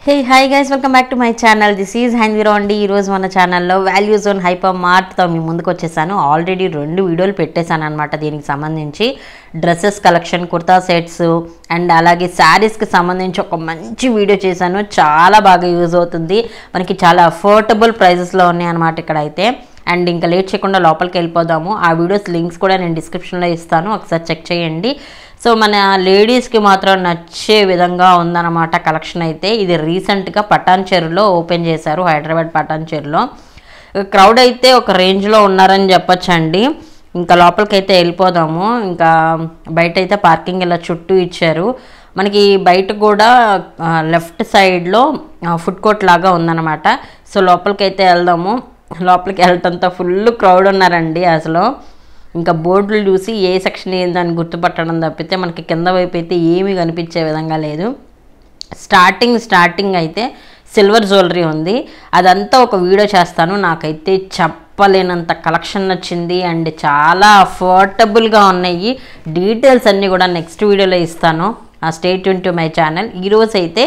Hey hi guys, welcome back to my channel. This is Hanviro అండి. ఈ రోజు మన ఛానల్లో వాల్యూ జోన్ హైపర్ మార్ట్ తో మీ ముందుకు వచ్చేసాను. ఆల్రెడీ 2 వీడియోలు పెట్టేశాను అన్నమాట దీనికి సంబంధించి. Dresses collection, kurta sets and అలాగే సారీస్ కి సంబంధించి ఒక మంచి వీడియో చేశాను. చాలా బాగా యూజ్ అవుతుంది. మనకి చాలా అఫోర్డబుల్ ప్రైసెస్ లో ఉన్నాయి అన్నమాట ఇక్కడ అయితే. అండ్ ఇంకా లేట్ చేయకుండా లోపలికి వెళ్ళిపోదాము. ఆ వీడియోస్ లింక్స్ కూడా నేను డిస్క్రిప్షన్లో ఇస్తాను, ఒకసారి చెక్ చేయండి. సో మన లేడీస్కి మాత్రం నచ్చే విధంగా ఉందన్నమాట కలెక్షన్ అయితే. ఇది రీసెంట్గా పటాన్చెరులో ఓపెన్ చేశారు, హైదరాబాద్ పటాన్చెరులో. క్రౌడ్ అయితే ఒక రేంజ్లో ఉన్నారని చెప్పొచ్చండి. ఇంకా లోపలికి అయితే వెళ్ళిపోదాము. ఇంకా బయట అయితే పార్కింగ్ ఇలా చుట్టూ ఇచ్చారు. మనకి బయట కూడా లెఫ్ట్ సైడ్లో ఫుడ్ కోర్ట్ లాగా ఉందన్నమాట. సో లోపలికి అయితే వెళ్దాము. లోపలికి వెళ్ళటంతో ఫుల్ క్రౌడ్ ఉన్నారండి అసలు. ఇంకా బోర్డులు చూసి ఏ సెక్షన్ ఏందని గుర్తుపట్టడం తప్పితే మనకి కింద వైపు అయితే ఏమీ కనిపించే విధంగా లేదు. స్టార్టింగ్ అయితే సిల్వర్ జ్యువెలరీ ఉంది. అదంతా ఒక వీడియో చేస్తాను. నాకైతే చెప్పలేనంత కలెక్షన్ నచ్చింది అండ్ చాలా అఫోర్డబుల్గా ఉన్నాయి. డీటెయిల్స్ అన్నీ కూడా నెక్స్ట్ వీడియోలో ఇస్తాను. Stay tune to my channel. ఈరోజు అయితే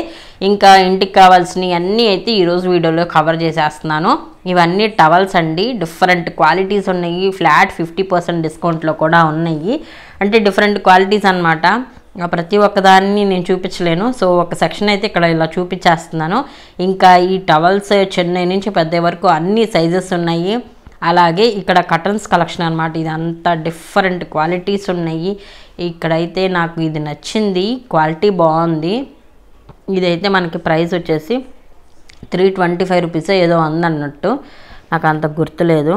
ఇంకా ఇంటికి కావాల్సినవి అన్నీ అయితే ఈరోజు వీడియోలో కవర్ చేసేస్తున్నాను. ఇవన్నీ టవల్స్ అండి, డిఫరెంట్ క్వాలిటీస్ ఉన్నాయి. ఫ్లాట్ 50% డిస్కౌంట్లో కూడా ఉన్నాయి. అంటే డిఫరెంట్ క్వాలిటీస్ అన్నమాట. ప్రతి ఒక్కదాన్ని నేను చూపించలేను. సో ఒక సెక్షన్ అయితే ఇక్కడ ఇలా చూపించేస్తున్నాను. ఇంకా ఈ టవల్స్ చెన్నై నుంచి పెద్ద వరకు అన్ని సైజెస్ ఉన్నాయి. అలాగే ఇక్కడ కటన్స్ కలెక్షన్ అనమాట. ఇదంతా డిఫరెంట్ క్వాలిటీస్ ఉన్నాయి. ఇక్కడైతే నాకు ఇది నచ్చింది, క్వాలిటీ బాగుంది. ఇదైతే మనకి ప్రైస్ వచ్చేసి 325 రూపీస్ ఏదో ఉందన్నట్టు, నాకు అంత గుర్తులేదు.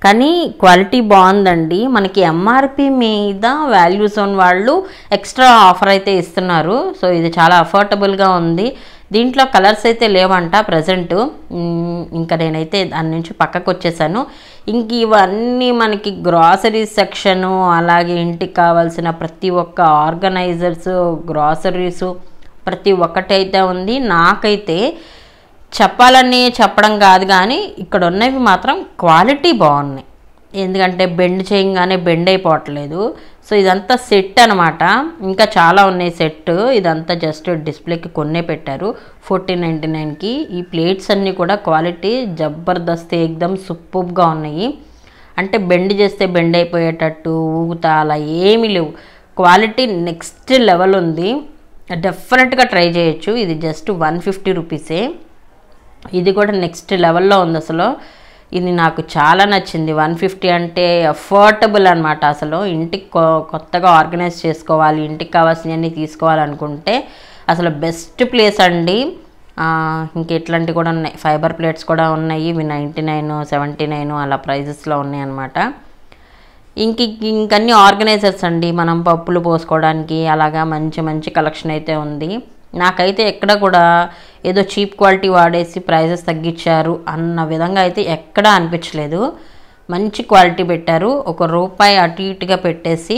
కానీ క్వాలిటీ బాగుందండి. మనకి ఎంఆర్పి మీద వాల్యూ జోన్ వాళ్ళు ఎక్స్ట్రా ఆఫర్ అయితే ఇస్తున్నారు. సో ఇది చాలా అఫోర్డబుల్గా ఉంది. దీంట్లో కలర్స్ అయితే లేవంట ప్రజెంట్. ఇంకా నేనైతే దాని నుంచి పక్కకు వచ్చేసాను. ఇంక ఇవన్నీ మనకి గ్రాసరీ సెక్షను, అలాగే ఇంటికి కావాల్సిన ప్రతి ఒక్క ఆర్గనైజర్స్, గ్రాసరీసు ప్రతి ఒక్కటైతే ఉంది. నాకైతే చెప్పడం కాదు కానీ ఇక్కడ ఉన్నవి మాత్రం క్వాలిటీ బాగున్నాయి. ఎందుకంటే బెండ్ చేయగానే బెండ్ అయిపోవట్లేదు. సో ఇదంతా సెట్ అనమాట. ఇంకా చాలా ఉన్నాయి సెట్. ఇదంతా జస్ట్ డిస్ప్లేకి కొన్నే పెట్టారు 1499కి. ఈ ప్లేట్స్ అన్నీ కూడా క్వాలిటీ జబర్దస్త్, ఎక్దమ్ సూపర్గా ఉన్నాయి. అంటే బెండ్ చేస్తే బెండ్ అయిపోయేటట్టు, ఊగుతా అలా ఏమీ లేవు. క్వాలిటీ నెక్స్ట్ లెవెల్ ఉంది. డెఫినెట్గా ట్రై చేయొచ్చు. ఇది జస్ట్ 150 రూపీసే. ఇది కూడా నెక్స్ట్ లెవెల్లో ఉంది అసలు. ఇది నాకు చాలా నచ్చింది. 150 అంటే అఫోర్డబుల్ అనమాట. అసలు ఇంటికి కొత్తగా ఆర్గనైజ్ చేసుకోవాలి, ఇంటికి కావాల్సినవన్నీ తీసుకోవాలనుకుంటే అసలు బెస్ట్ ప్లేస్ అండి. ఇంక ఇట్లాంటివి కూడా ఉన్నాయి. ఫైబర్ ప్లేట్స్ కూడా ఉన్నాయి. ఇవి 99, 79 అలా ప్రైజెస్లో ఉన్నాయి అన్నమాట. ఇంకన్నీ ఆర్గనైజర్స్ అండి, మనం పప్పులు పోసుకోవడానికి. అలాగా మంచి కలెక్షన్ అయితే ఉంది. నాకైతే ఎక్కడ కూడా ఏదో చీప్ క్వాలిటీ వాడేసి ప్రైజెస్ తగ్గించారు అన్న విధంగా అయితే ఎక్కడా అనిపించలేదు. మంచి క్వాలిటీ పెట్టారు. ₹1 అటు ఇటుగా పెట్టేసి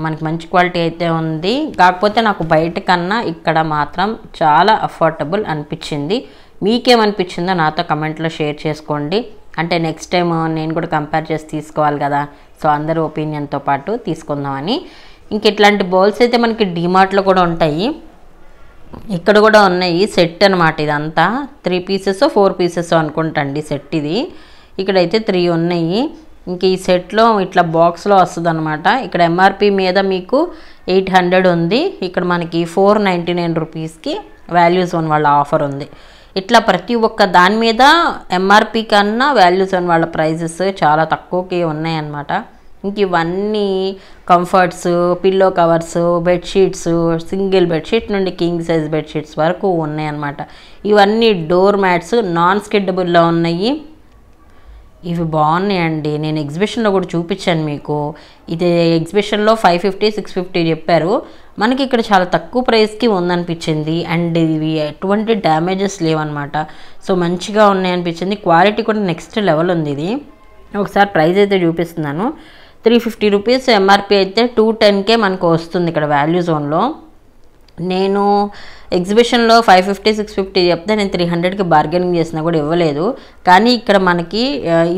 మనకి మంచి క్వాలిటీ అయితే ఉంది. కాకపోతే నాకు బయట కన్నా ఇక్కడ మాత్రం చాలా అఫోర్డబుల్ అనిపించింది. మీకేమనిపించిందో నాతో కమెంట్లో షేర్ చేసుకోండి. అంటే నెక్స్ట్ టైం నేను కూడా కంపేర్ చేసి తీసుకోవాలి కదా. సో అందరి ఒపీనియన్తో పాటు తీసుకుందామని. ఇంక ఇట్లాంటి బౌల్స్ అయితే మనకి డిమార్ట్లో కూడా ఉంటాయి, ఇక్కడ కూడా ఉన్నాయి. సెట్ అనమాట. ఇదంతా 3 పీసెస్ 4 పీసెస్ అనుకుంటండి సెట్ ఇది. ఇక్కడైతే 3 ఉన్నాయి. ఇంక ఈ సెట్లో ఇట్లా బాక్స్లో వస్తుంది అనమాట. ఇక్కడ ఎంఆర్పి మీద మీకు 800 ఉంది. ఇక్కడ మనకి 499 రూపీస్కి వాల్యూ జోన్ వాళ్ళ ఆఫర్ ఉంది. ఇట్లా ప్రతి ఒక్క దాని మీద ఎంఆర్పి కన్నా వాల్యూ జోన్ వాళ్ళ ప్రైజెస్ చాలా తక్కువకి ఉన్నాయన్నమాట. ఇంక ఇవన్నీ comforts, pillow covers, bedsheets, single bedsheet నుండి కింగ్ సైజ్ బెడ్షీట్స్ వరకు ఉన్నాయన్నమాట. ఇవన్నీ డోర్ మ్యాట్స్ నాన్ స్కిడ్డబుల్లో ఉన్నాయి. ఇవి బాగున్నాయండి. నేను ఎగ్జిబిషన్లో కూడా చూపించాను మీకు. ఇది ఎగ్జిబిషన్లో 550, 650 చెప్పారు. మనకి ఇక్కడ చాలా తక్కువ ప్రైస్కి ఉందనిపించింది. అండ్ ఇవి ఎటువంటి డ్యామేజెస్ లేవన్నమాట. సో మంచిగా ఉన్నాయనిపించింది. క్వాలిటీ కూడా నెక్స్ట్ లెవెల్ ఉంది. ఇది ఒకసారి ప్రైస్ అయితే చూపిస్తున్నాను. 350 రూపీస్ ఎంఆర్పి అయితే 210కే మనకు వస్తుంది ఇక్కడ వాల్యూ జోన్లో. నేను ఎగ్జిబిషన్లో 550, 650 చెప్తే నేను 300కి బార్గెనింగ్ చేసినా కూడా ఇవ్వలేదు. కానీ ఇక్కడ మనకి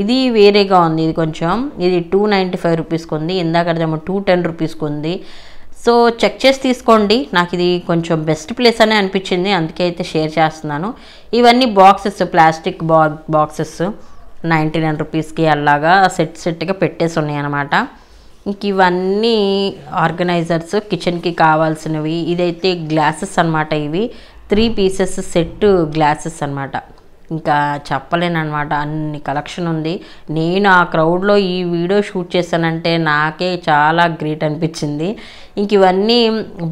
ఇది వేరేగా ఉంది. ఇది కొంచెం ఇది 295 రూపీస్కి ఉంది. ఇందాకదేమో 210 రూపీస్కి ఉంది. సో చెక్ చేసి తీసుకోండి. నాకు ఇది కొంచెం బెస్ట్ ప్లేస్ అనే అనిపించింది, అందుకే అయితే షేర్ చేస్తున్నాను. ఇవన్నీ బాక్సెస్, ప్లాస్టిక్ బాక్సెస్ 99 రూపీస్కి అలాగా సెట్గా పెట్టేసి ఉన్నాయి అన్నమాట. ఇంక ఇవన్నీ ఆర్గనైజర్స్, కిచెన్కి కావాల్సినవి. ఇదైతే గ్లాసెస్ అనమాట. ఇవి 3 పీసెస్ సెట్ గ్లాసెస్ అనమాట. ఇంకా చెప్పలేనమాట, అన్ని కలెక్షన్ ఉంది. నేను ఆ క్రౌడ్లో ఈ వీడియో షూట్ చేశానంటే నాకే చాలా గ్రేట్ అనిపించింది. ఇంక ఇవన్నీ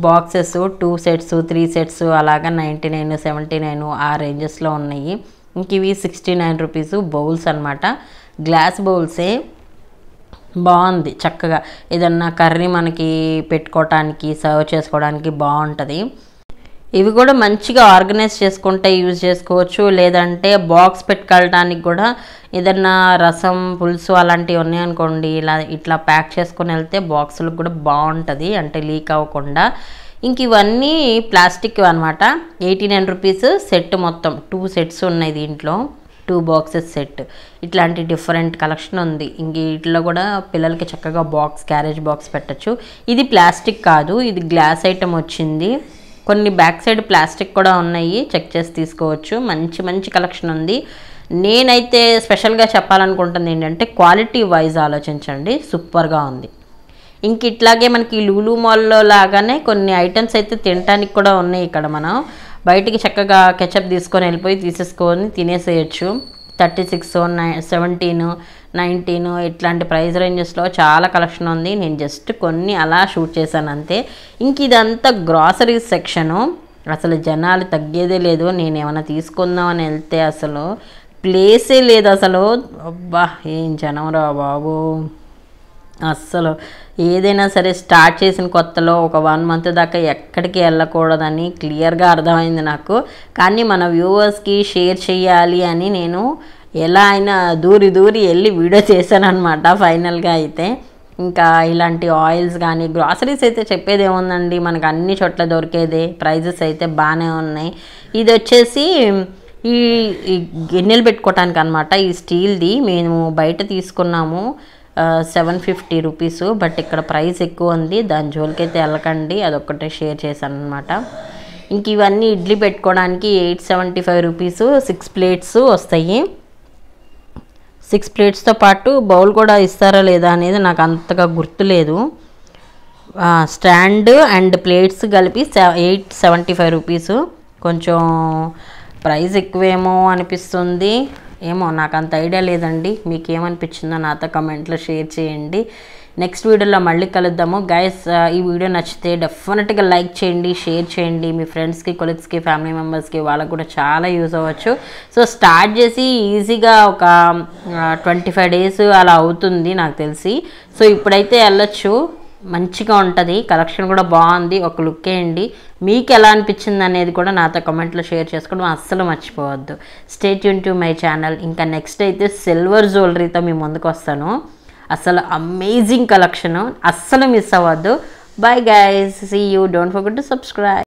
బాక్సెస్ 2 సెట్స్, 3 సెట్స్ అలాగా 99, 79 ఆ రేంజెస్లో ఉన్నాయి. ఇంక ఇవి 69 రూపీస్ బౌల్స్ అనమాట. గ్లాస్ బౌల్సే, బాగుంది చక్కగా. ఏదన్నా కర్రీ మనకి పెట్టుకోవటానికి, సర్వ్ చేసుకోవడానికి బాగుంటుంది. ఇవి కూడా మంచిగా ఆర్గనైజ్ చేసుకుంటే యూజ్ చేసుకోవచ్చు. లేదంటే బాక్స్ పెట్టుకెళ్ళడానికి కూడా ఏదన్నా రసం, పులుసు అలాంటివి ఉన్నాయనుకోండి, ఇట్లా ప్యాక్ చేసుకొని వెళ్తే బాక్సులకు కూడా బాగుంటుంది, అంటే లీక్ అవ్వకుండా. ఇంక ఇవన్నీ ప్లాస్టిక్ అనమాట. 89 రూపీస్ సెట్. మొత్తం 2 సెట్స్ ఉన్నాయి దీంట్లో, 2 బాక్సెస్ సెట్. ఇట్లాంటి డిఫరెంట్ కలెక్షన్ ఉంది. ఇంక వీటిలో కూడా పిల్లలకి చక్కగా క్యారేజ్ బాక్స్ పెట్టచ్చు. ఇది ప్లాస్టిక్ కాదు, ఇది గ్లాస్ ఐటమ్ వచ్చింది. కొన్ని బ్యాక్ సైడ్ ప్లాస్టిక్ కూడా ఉన్నాయి, చెక్ చేసి తీసుకోవచ్చు. మంచి మంచి కలెక్షన్ ఉంది. నేనైతే స్పెషల్గా చెప్పాలనుకుంటుంది ఏంటంటే క్వాలిటీ వైజ్ ఆలోచించండి, సూపర్గా ఉంది. ఇంక ఇట్లాగే మనకి లూలు మాల్లో లాగానే కొన్ని ఐటమ్స్ అయితే తినడానికి కూడా ఉన్నాయి. ఇక్కడ మనం బయటికి చక్కగా కెచప్ తీసుకొని వెళ్ళిపోయి తీసేసుకొని తినేసేయచ్చు. 36, 17, 19 ఇట్లాంటి ప్రైస్ రేంజెస్లో చాలా కలెక్షన్ ఉంది. నేను జస్ట్ కొన్ని అలా షూట్ చేశాను అంతే. ఇంక ఇదంతా గ్రాసరీస్ సెక్షను. అసలు జనాలు తగ్గేదే లేదు. నేను ఏమైనా తీసుకుందామని వెళ్తే అసలు ప్లేసే లేదు అసలు. అబ్బా ఏం జనం రా బాబు. అస్సలు ఏదైనా సరే స్టార్ట్ చేసిన కొత్తలో ఒక 1 మంత్ దాకా ఎక్కడికి వెళ్ళకూడదని క్లియర్గా అర్థమైంది నాకు. కానీ మన వ్యూవర్స్కి షేర్ చేయాలి అని నేను ఎలా అయినా దూరి వెళ్ళి వీడియో చేశాను అనమాట ఫైనల్గా అయితే. ఇంకా ఇలాంటి ఆయిల్స్ కానీ గ్రాసరీస్ అయితే చెప్పేది ఏముందండి, మనకు అన్ని చోట్ల దొరికేదే. ప్రైజెస్ అయితే బాగానే ఉన్నాయి. ఇది వచ్చేసి ఈ గిన్నెలు పెట్టుకోవటానికి అనమాట. ఈ స్టీల్ది మేము బయట తీసుకున్నాము 750 రూపీస్. బట్ ఇక్కడ ప్రైస్ ఎక్కువ ఉంది, దాని జోలికైతే వెళ్ళకండి. అదొక్కటే షేర్ చేశాను అనమాట. ఇంక ఇవన్నీ ఇడ్లీ పెట్టుకోవడానికి 875 రూపీస్ 6 ప్లేట్స్ వస్తాయి. 6 ప్లేట్స్తో పాటు బౌల్ కూడా ఇస్తారా లేదా అనేది నాకు అంతగా గుర్తులేదు. స్టాండ్ అండ్ ప్లేట్స్ కలిపి 875 రూపీస్. కొంచెం ప్రైస్ ఎక్కువేమో అనిపిస్తుంది, ఏమో నాకు అంత ఐడియా లేదండి. మీకు ఏమనిపించిందో నాతో కమెంట్లో షేర్ చేయండి. నెక్స్ట్ వీడియోలో మళ్ళీ కలుద్దాము గైస్. ఈ వీడియో నచ్చితే డెఫినెట్గా లైక్ చేయండి, షేర్ చేయండి. మీ ఫ్రెండ్స్కి, కొలీగ్స్కి, ఫ్యామిలీ మెంబర్స్కి వాళ్ళకు కూడా చాలా యూజ్ అవ్వచ్చు. సో స్టార్ట్ చేసి ఈజీగా ఒక 25 డేస్ అలా అవుతుంది నాకు తెలిసి. సో ఇప్పుడైతే వెళ్ళొచ్చు, మంచిగా ఉంటుంది. కలెక్షన్ కూడా బాగుంది, ఒక లుక్ వేయండి. మీకు ఎలా అనిపించింది అనేది కూడా నాతో కమెంట్లో షేర్ చేసుకోవడం అస్సలు మర్చిపోవద్దు. Stay tune to my channel. ఇంకా నెక్స్ట్ అయితే సిల్వర్ జ్యువెలరీతో మీ ముందుకు వస్తాను. అసలు అమేజింగ్ కలెక్షన్, అస్సలు మిస్ అవ్వద్దు. Bye guys, see you. Don't forget to subscribe.